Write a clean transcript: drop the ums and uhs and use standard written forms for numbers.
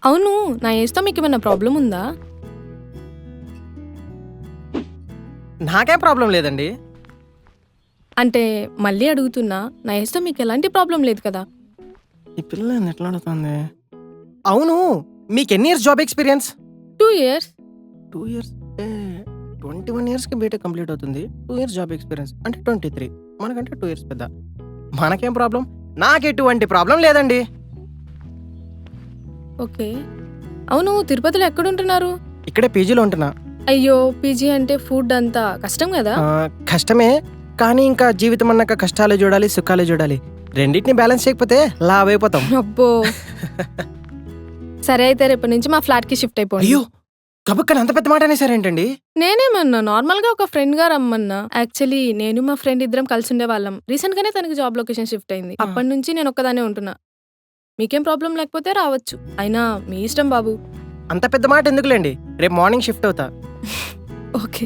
అవును, నా ఏజ్‌తో మీకేమైనా ప్రాబ్లమ్ ఉందా? నాకేం ప్రాబ్లం లేదండి. అంటే మళ్ళీ అడుగుతున్నా, నా ఏజ్‌తో మీకెలాంటి ప్రాబ్లమ్ లేదు కదా? ఈ పిల్ల ఏంది ఎట్లా అడుగుతుంది? అవును. మీకెన్ని years job experience? 2 years. 2 years అంటే 21 ఇయర్స్‌కి బీటెక్ కంప్లీట్ అవుతుంది. 2 ఇయర్స్ జాబ్ ఎక్స్‌పీరియన్స్ అంటే 23. మనకంటే 2 ఇయర్స్ పెద్ద. మనకేం ప్రాబ్లం? నాకెటువంటి ప్రాబ్లం లేదండి. ఓకే. అవును, తిరుపతిలో ఎక్కడుంటున్నారు? ఇక్కడే పీజీలో ఉంటున్నా. అయ్యో! పీజీ అంటే ఫుడ్ అంతా కష్టం గదా? కష్టమే. కానీ ఇంకా జీవితం అన్నాక కష్టాలే చూడాలి, సుఖాలే చూడాలి. రెండిటిని బ్యాలెన్స్ చేయకపోతే లావైపోతాం. అబ్బో! సరే అయితే రేపటి నుంచి మా ఫ్లాట్‌కి షిఫ్ట్ అయిపోండి. అయ్యో! గబుక్కన అంత పెద్ద మాట అనేసారేంటండి? నేనేమన్నా నార్మల్‌గా ఒక ఫ్రెండ్‌గా రమ్మన్నా. యాక్చువల్లీ నేను మా ఫ్రెండ్ ఇద్దరం కలిసుండేవాళ్ళం. రీసెంట్‌గానే తనకి జాబ్ లొకేషన్ షిఫ్ట్ అయింది. అప్పటినుంచి నేను ఒక్కదాన్నే ఉంటున్నా. మీకేం ప్రాబ్లమ్ లేకపోతే రావచ్చు. అయినా మీ ఇష్టం బాబు. అంత పెద్ద మాట ఎందుకులేండి. రేపు మార్నింగ్ షిఫ్ట్ అవుతా. ఓకే.